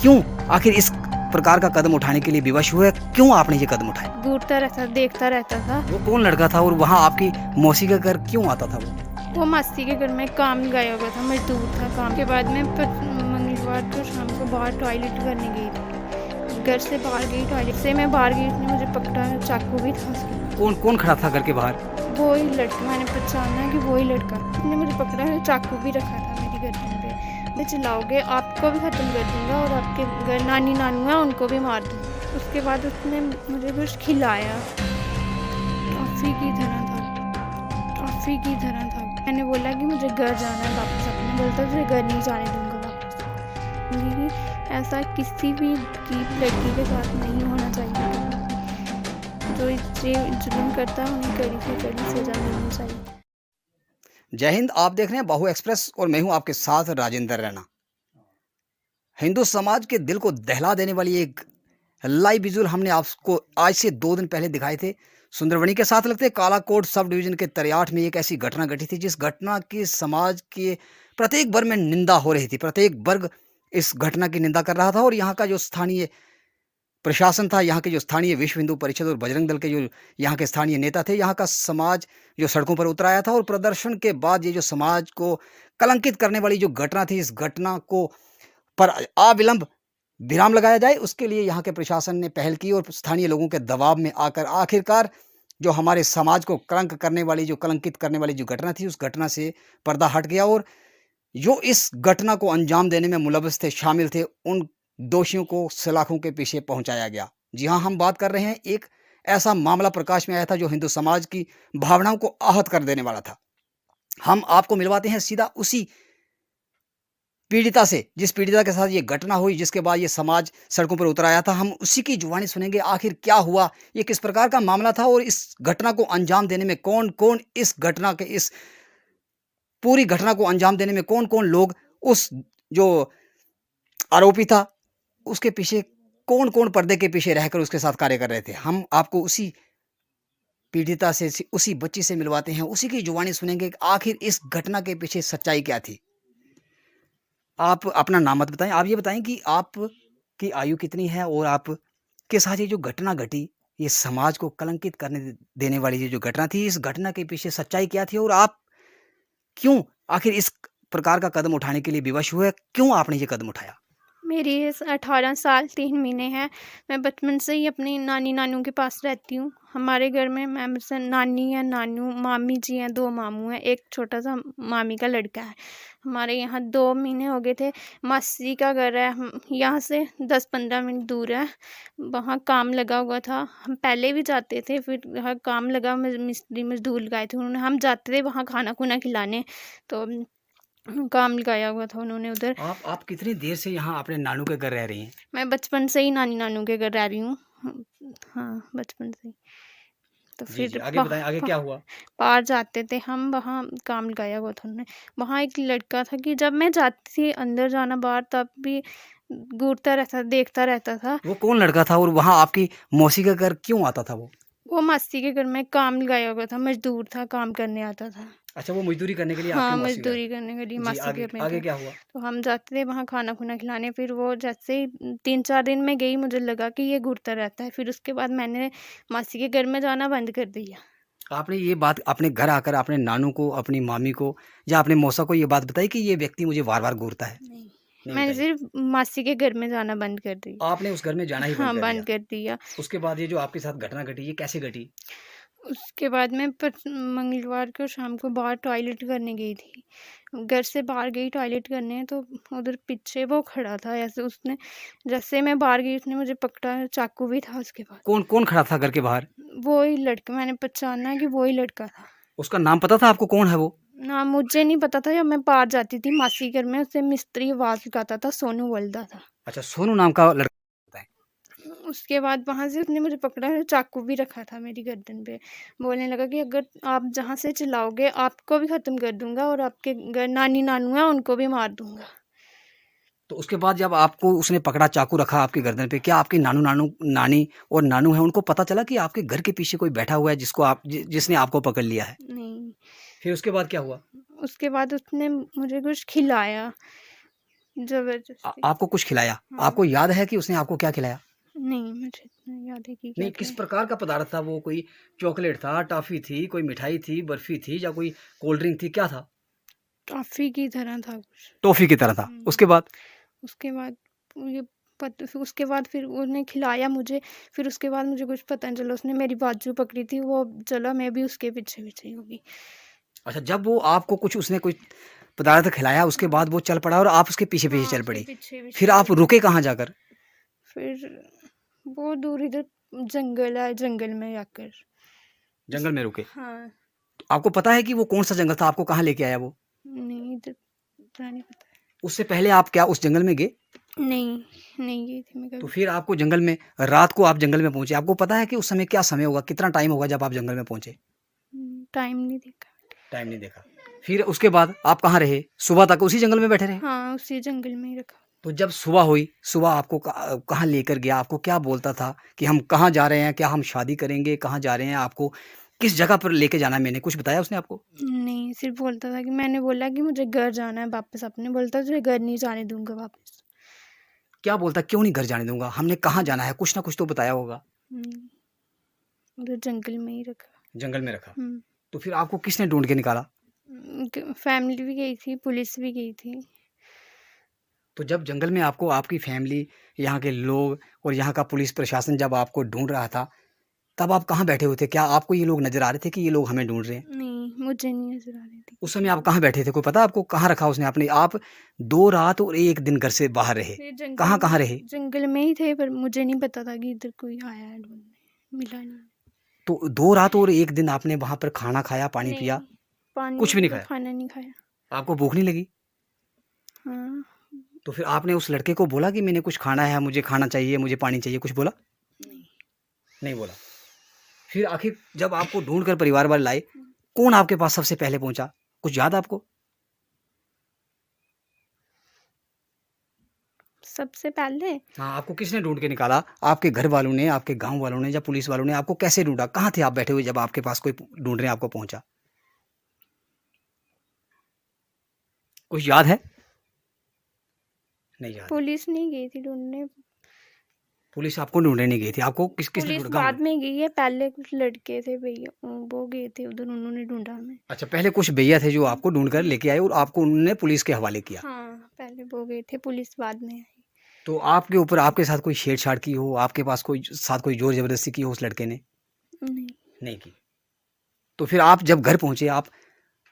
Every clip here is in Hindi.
क्यों आखिर इस प्रकार का कदम उठाने के लिए विवश हुए? क्यों आपने ये कदम उठाया? घूरता रहता, देखता रहता था। वो कौन लड़का था और वहाँ आपकी मौसी का घर क्यों आता था वो मासी के घर में काम गया हुआ था, मजदूर था। काम के बाद में मंगलवार को शाम को बाहर टॉयलेट करने गई थी। घर से बाहर गई, टॉयलेट से मैं बाहर गई, उसने मुझे पकड़ा, चाकू भी था उसके। कौन कौन खड़ा था घर के बाहर? वो ही लड़का, मैंने पहचाना कि वो ही लड़का। उसने मुझे पकड़ा, चाकू भी रखा था मेरी गर्दन पे। मैं चिल्लाओगे आपको भी ख़त्म कर दूँगा और आपके घर नानी नानू है उनको भी मार दूँगा। उसके बाद उसने मुझे कुछ खिलाया, टॉफ़ी की तरह था, टॉफ़ी की तरह था। मैंने बोला कि मुझे घर जाना है वापस। अपने बोलता तुझे घर नहीं जाने दूँगा वापस। मेरी ऐसा किसी भी की लड़की के साथ नहीं होना चाहिए। जो इससे जुल्म करता है उन्हें कड़ी से कड़ी सज़ा मिलनी चाहिए। जय हिंद। आप देख रहे हैं बाहु एक्सप्रेस और मैं हूं आपके साथ राजेंद्र रैना। हिंदू समाज के दिल को दहला देने वाली एक लाइव विजुअल हमने आपको आज से 2 दिन पहले दिखाए थे। सुंदरबनी के साथ लगते कालाकोट सब डिवीजन के तरियाठ में एक ऐसी घटना घटी थी जिस घटना की समाज के प्रत्येक वर्ग में निंदा हो रही थी। प्रत्येक वर्ग इस घटना की निंदा कर रहा था और यहाँ का जो स्थानीय प्रशासन था, यहाँ के जो स्थानीय विश्व हिंदू परिषद और बजरंग दल के जो यहाँ के स्थानीय नेता थे, यहाँ का समाज जो सड़कों पर उतर आया था और प्रदर्शन के बाद ये जो समाज को कलंकित करने वाली जो घटना थी, इस घटना को पर अविलंब विराम लगाया जाए, उसके लिए यहाँ के प्रशासन ने पहल की और स्थानीय लोगों के दबाव में आकर आखिरकार जो हमारे समाज को कलंक करने वाली, जो कलंकित करने वाली जो घटना थी, उस घटना से पर्दा हट गया और जो इस घटना को अंजाम देने में मुलव्वस थे, शामिल थे, उन दोषियों को सलाखों के पीछे पहुंचाया गया। जी हाँ, हम बात कर रहे हैं एक ऐसा मामला प्रकाश में आया था जो हिंदू समाज की भावनाओं को आहत कर देने वाला था। हम आपको मिलवाते हैं सीधा उसी पीड़िता से, जिस पीड़िता के साथ ये घटना हुई, जिसके बाद ये समाज सड़कों पर उतर आया था। हम उसी की जुबानी सुनेंगे आखिर क्या हुआ, ये किस प्रकार का मामला था और इस घटना को अंजाम देने में कौन-कौन इस घटना के इस पूरी घटना को अंजाम देने में कौन-कौन लोग उस जो आरोपी था, उसके पीछे कौन-कौन पर्दे के पीछे रहकर उसके साथ कार्य कर रहे थे। हम आपको उसी पीड़िता से, उसी बच्ची से मिलवाते हैं, उसी की जुबानी सुनेंगे कि आखिर इस घटना के पीछे सच्चाई क्या थी। आप अपना नाम मत बताएँ, आप ये बताएँ कि आपकी आयु कितनी है और आपके साथ ये जो घटना घटी, ये समाज को कलंकित करने देने वाली ये जो घटना थी, इस घटना के पीछे सच्चाई क्या थी और आप क्यों आखिर इस प्रकार का कदम उठाने के लिए विवश हुए? क्यों आपने ये कदम उठाया? मेरी एज 18 साल 3 महीने है। मैं बचपन से ही अपनी नानी नानू के पास रहती हूँ। हमारे घर में मेरे से नानी है, नानू, मामी जी हैं, 2 मामू हैं, एक छोटा-सा मामी का लड़का है। हमारे यहाँ 2 महीने हो गए थे। मासी का घर है यहाँ से 10-15 मिनट दूर है। वहाँ काम लगा हुआ था। हम पहले भी जाते थे, फिर वहाँ काम लगा, मिस्त्री मज़दूर लगाए थे उन्होंने। हम जाते थे वहाँ खाना-खुना खिलाने, तो काम लगाया हुआ था उन्होंने उधर। आप कितनी देर से यहाँ अपने नानू के घर रह रही हैं? मैं बचपन से ही नानी नानू के घर रह रही हूँ। हाँ, बचपन से ही। तो जी, जी। फिर आगे बताएँ, आगे क्या हुआ? बाहर जाते थे हम, वहाँ काम लगाया हुआ था उन्होंने। वहाँ एक लड़का था कि जब मैं जाती थी अंदर जाना बाहर, तब भी घूरता रहता, देखता रहता था। वो कौन लड़का था और वहाँ आपकी मौसी का घर क्यों आता था वो? वो मासी के घर में काम लगाया हुआ था, मज़दूर था, काम करने आता था। अच्छा, वो मज़दूरी करने के लिए आपकी हाँ, मौसी घर। मज़दूरी करने के लिए जी, मासी आगे के में आगे था। क्या हुआ? तो हम जाते थे वहाँ खाना-खुना खिलाने। फिर वो जैसे ही 3-4 दिन मैं गई, मुझे लगा कि ये घूरता रहता है। फिर उसके बाद मैंने मासी के घर में जाना बंद कर दिया। आपने ये बात अपने घर आकर अपने नानू को, अपनी मामी को या अपने मौसा को ये बात बताई कि ये व्यक्ति मुझे बार-बार घूरता है? नहीं, नहीं मैंने बताई। सिर्फ़ मासी के घर में जाना बंद कर दिया। आपने उस घर में जाना ही बंद हाँ, कर दिया। बंद कर दिया। उसके बाद ये जो आपके साथ घटना घटी, ये कैसे घटी? उसके बाद मैं मंगलवार को शाम को बाहर टॉयलेट करने गई थी। घर से बाहर गई टॉयलेट करने, तो उधर पीछे वो खड़ा था ऐसे। उसने जैसे मैं बाहर गई, उसने मुझे पकड़ा, चाकू भी था उसके पास। कौन-कौन खड़ा था घर के बाहर? वो ही लड़का, मैंने पहचाना कि वो ही लड़का था। उसका नाम पता था आपको कौन है वो? ना, मुझे नहीं पता था। जब मैं बाहर जाती थी मासी घर में, उससे मिस्त्री आवाज़ लगाता था, सोनू बोलता था। अच्छा, सोनू नाम का लड़का होता है। उसके बाद वहाँ से उसने मुझे पकड़ा, चाकू भी रखा था मेरी गर्दन पे। बोलने लगा कि अगर आप जहाँ से चिल्लाओगे आपको भी ख़त्म कर दूँगा और आपके घर नानी नानू हैं उनको भी मार दूँगा। तो उसके बाद जब आपको उसने पकड़ा, चाकू रखा आपकी गर्दन पे, क्या आपके नानी और नानू हैं, उनको पता चला कि आपके घर के पीछे कोई बैठा हुआ है जिसको जिसने आपको पकड़ लिया है? नहीं, फिर उसके बाद क्या हुआ? उसके बाद उसने मुझे कुछ खिलाया, जबरदस्ती। आपको कुछ खिलाया? हाँ। आपको याद है कि उसने आपको क्या खिलाया? नहीं, मुझे इतना याद है कि क्या नहीं, किस खिलाया। प्रकार का पदार्थ था वो? कोई चॉकलेट था, टॉफ़ी थी, कोई मिठाई थी, बर्फ़ी थी या कोई कोल्ड ड्रिंक थी, क्या था? टॉफ़ी की तरह था कुछ। टॉफ़ी की तरह था। उसके बाद? उसके बाद मुझे फिर उसके बाद फिर उन्हें खिलाया मुझे, फिर उसके बाद मुझे कुछ पता नहीं चला, उसने मेरी बाजू पकड़ी थी, वो चला, मैं भी उसके पीछे-पीछे ही होगी। अच्छा, जब वो आपको कुछ उसने कोई पदार्थ खिलाया, उसके बाद वो चल पड़ा और आप उसके पीछे-पीछे हाँ, चल उसके पड़ी। पीछे-पीछे फिर आप चल पड़ी। रुके कहाँ जाकर? फिर बहुत दूर इधर जंगल है, जंगल में जाकर। जंगल में रुके। हाँ, आपको पता है कि वो कौन-सा जंगल था? आपको कहाँ लेके आया वो? नहीं इधर इतना नहीं पता है। उससे पहले आप क्या उस जंगल में गए? नहीं, नहीं गई थी मैं तो कभी। फिर आपको जंगल में रात को आप जंगल में पहुँचे। आपको पता है कि उस समय क्या समय होगा? कितना टाइम होगा जब आप जंगल में पहुँचे? टाइम नहीं देखा। टाइम नहीं देखा। फिर उसके बाद आप कहाँ रहे? सुबह तक उसी जंगल में बैठे रहे? हाँ, उसी जंगल में ही रखा। तो जब सुबह हुई, सुबह आपको कहाँ लेकर गया? आपको क्या बोलता था कि हम कहाँ जा रहे हैं? क्या हम शादी करेंगे? कहाँ जा रहे हैं? आपको किस जगह पर लेके जाना है मैंने, कुछ बताया उसने आपको? नहीं, सिर्फ़ बोलता था कि मैंने बोला कि मुझे घर जाना है वापस, अपने बोलता तुझे घर नहीं जाने दूँगा वापस। क्या बोलता? क्यों नहीं घर जाने दूँगा? हमने कहाँ जाना है? कुछ ना कुछ तो बताया होगा। हुँ, उधर जंगल में ही रखा। जंगल में रखा। हुँ, तो फिर आपको किसने ढूँढ के निकाला? फैमिली भी गई थी, पुलिस भी गई थी। तो जब जंगल में आपको आपकी फैमिली, यहाँ के लोग और यहाँ का पुलिस प्रशासन जब आपको ढूँढ रहा था, तब आप कहाँ बैठे हुए थे? क्या आपको ये लोग नज़र आ रहे थे कि ये लोग हमें ढूँढ रहे हैं? नहीं, मुझे नहीं नज़र आ रही थी। उस समय आप कहाँ बैठे थे? कोई पता आपको? कहाँ रखा उसने आपने? आप 2 रात और 1 दिन घर से बाहर रहे। फिर कहाँ-कहाँ रहे? जंगल में ही थे, पर मुझे नहीं पता था कि इधर कोई आया है ढूँढने, मिला नहीं। तो 2 रात और 1 दिन आपने वहाँ पर खाना खाया, पानी नहीं, पिया, पानी कुछ भी नहीं या खाया? खाना नहीं खाया। आपको भूख नहीं लगी? हाँ, तो फिर आपने उस लड़के को बोला कि मैंने कुछ खाना है, मुझे खाना चाहिए, मुझे पानी चाहिए, कुछ बोला? नहीं। नहीं बोला। फिर आखिर जब आपको ढूँढ कर परिवार वाले लाए, कौन आपके पास सबसे पहले पहुँचा? कुछ याद आपको? सबसे पहले हाँ, आपको किसने ढूँढ के निकाला? आपके घर वालों ने, आपके गाँव वालों ने या पुलिस वालों ने आपको कैसे ढूँढा? कहाँ थे आप बैठे हुए जब आपके पास कोई ढूँढने आपको पहुँचा? कुछ याद है? नहीं याद है। पुलिस नहीं गई थी ढूँढने। पुलिस आपको ढूँढने नहीं गई थी, आपको किसने पुलिस ढूँढा? गाँव बाद वालों? में गई है, पहले कुछ लड़के थे भैया, वो गए थे उधर, उन्होंने ढूँढा हमें। अच्छा, पहले कुछ भैया थे जो आपको ढूँढ कर लेके आए और आपको उन्होंने पुलिस के हवाले किया। हाँ, पहले वो गए थे, पुलिस बाद में आई। तो आपके ऊपर आपके साथ कोई छेड़छाड़ की हो, आपके पास कोई साथ कोई ज़ोर ज़बरदस्ती की हो उस लड़के ने? नहीं, नहीं की। तो फिर आप जब घर पहुँचे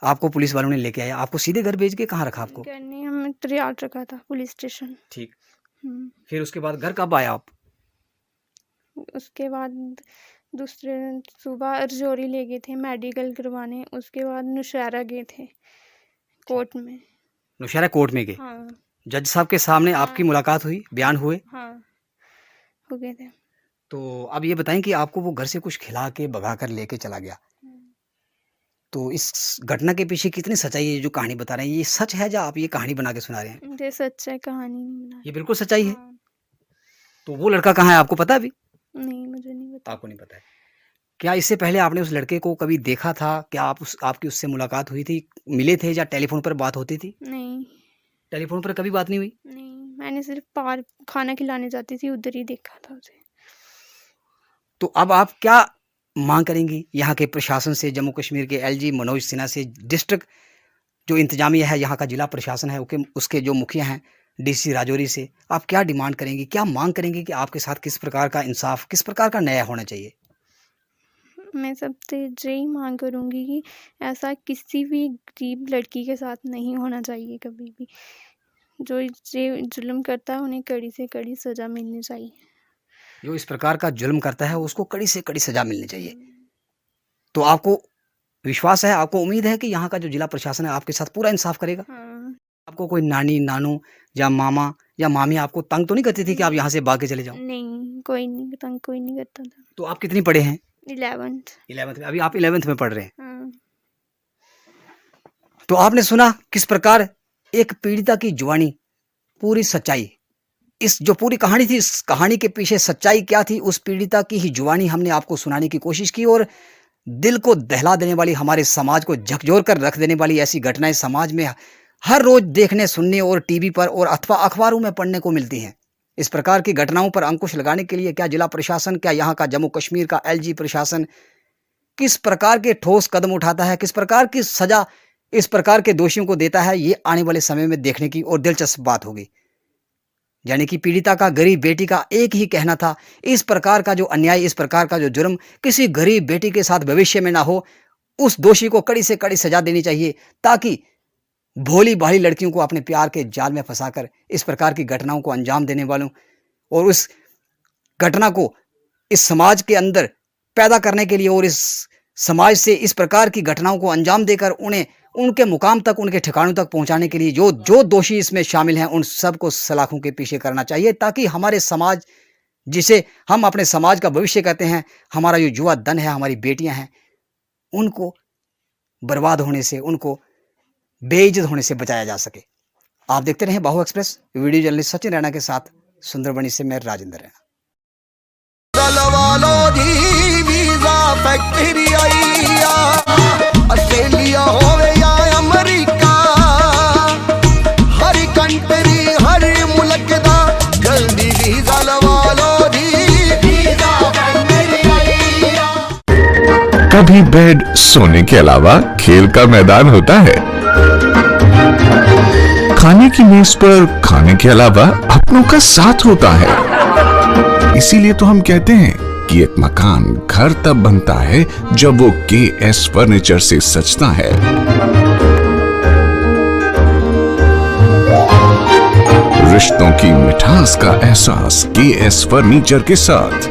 आपको पुलिस वालों ने लेके आए, आपको सीधे घर भेज के कहाँ रखा आपको? घर नहीं, हमें त्रियाट रखा था, पुलिस स्टेशन। ठीक। हुँ, फिर उसके बाद घर कब आए आप? उसके बाद दूसरे दिन सुबह रजौरी ले गए थे मेडिकल करवाने, उसके बाद नौशहरा गए थे कोर्ट में। नौशहरा कोर्ट में गए। हाँ, जज साहब के सामने आपकी हाँ, मुलाकात हुई, बयान हुए। हाँ, हो गए थे। तो अब ये बताएँ कि आपको वो घर से कुछ खिला के भगा कर लेके चला गया। तो इस घटना के पीछे कितनी सच्चाई है जो कहानी बता रहे हैं? ये सच है या आप ये कहानी बना के सुना रहे हैं? ये सच है, कहानी नहीं बना ये बिल्कुल सच्चाई है। हाँ, तो वो लड़का कहाँ है आपको पता है अभी? नहीं मुझे नहीं पता। आपको नहीं पता है। क्या इससे पहले आपने उस लड़के को कभी देखा था? क्या आपकी उससे मुलाकात हुई थी? मिले थे या टेलीफ़ोन पर बात होती थी? नहीं, टेलीफ़ोन पर कभी बात नहीं हुई? नहीं, मैंने सिर्फ़ बाहर खाना खिलाने जाती थी, उधर ही देखा था उसे। तो अब आप क्या माँग करेंगी यहाँ के प्रशासन से, जम्मू कश्मीर के एलजी मनोज सिन्हा से, डिस्ट्रिक्ट जो इंतजामिया है, यहाँ का जिला प्रशासन है, उसके जो मुखिया हैं, डीसी राजौरी से, आप क्या डिमांड करेंगी? क्या माँग करेंगी कि आपके साथ किस प्रकार का इंसाफ़, किस प्रकार का न्याय होना चाहिए? मैं सबसे यही माँग करूँगी कि ऐसा किसी भी गरीब लड़की के साथ नहीं होना चाहिए कभी भी। जो ये जुल्म करता है, उन्हें कड़ी से कड़ी सज़ा मिलनी चाहिए। जो इस प्रकार का जुल्म करता है, उसको कड़ी से कड़ी सज़ा मिलनी चाहिए। तो आपको विश्वास है, आपको उम्मीद है कि यहाँ का जो जिला प्रशासन है, आपके साथ पूरा इंसाफ़ करेगा? हाँ, आपको कोई नानी, नानू या मामा या मामी आपको तंग तो नहीं करती थी कि आप यहाँ से भाग के चले जाओ? नहीं, कोई नहीं तंग कोई नहीं करता था। तो आप कितनी पढ़े हैं? 11th 11th में, अभी आप 11th में पढ़ रहे हैं। हाँ, तो आपने सुना किस प्रकार एक पीड़िता की जुबानी, पूरी सच्चाई, इस जो पूरी कहानी थी, इस कहानी के पीछे सच्चाई क्या थी, उस पीड़िता की ही जुबानी हमने आपको सुनाने की कोशिश की और दिल को दहला देने वाली, हमारे समाज को झकझोर कर रख देने वाली ऐसी घटनाएं समाज में हर रोज देखने, सुनने और टीवी पर और अथवा अखबारों में पढ़ने को मिलती हैं। इस प्रकार की घटनाओं पर अंकुश लगाने के लिए क्या जिला प्रशासन, क्या यहाँ का जम्मू कश्मीर का एलजी प्रशासन किस प्रकार के ठोस कदम उठाता है, किस प्रकार की सजा इस प्रकार के दोषियों को देता है, ये आने वाले समय में देखने की और दिलचस्प बात होगी। यानी कि पीड़िता का गरीब बेटी का एक ही कहना था, इस प्रकार का जो अन्याय, इस प्रकार का जो जुर्म किसी गरीब बेटी के साथ भविष्य में ना हो, उस दोषी को कड़ी से कड़ी सजा देनी चाहिए, ताकि भोली भाली लड़कियों को अपने प्यार के जाल में फंसाकर इस प्रकार की घटनाओं को अंजाम देने वालों और उस घटना को इस समाज के अंदर पैदा करने के लिए और इस समाज से इस प्रकार की घटनाओं को अंजाम देकर उन्हें उनके मुकाम तक, उनके ठिकानों तक पहुंचाने के लिए जो दोषी इसमें शामिल हैं, उन सबको सलाखों के पीछे करना चाहिए, ताकि हमारे समाज, जिसे हम अपने समाज का भविष्य कहते हैं, हमारा जो युवा धन है, हमारी बेटियां हैं, उनको बर्बाद होने से, उनको बेइज्जत होने से बचाया जा सके। आप देखते रहें बाहु express. Video journalist Sachin Raina के साथ सुंदरबनी से मैं राजेंद्र रैना। ऑस्ट्रेलिया होवे या अमेरिका, हर कंट्री हर मुल्क दा जल्दी वीजा लवा लो जी, वीजा कभी बेड सोने के अलावा खेल का मैदान होता है, खाने की मेज पर खाने के अलावा अपनों का साथ होता है। इसीलिए तो हम कहते हैं कि एक मकान घर तब बनता है जब वो KS फर्नीचर से सजता है। रिश्तों की मिठास का एहसास KS फर्नीचर के साथ।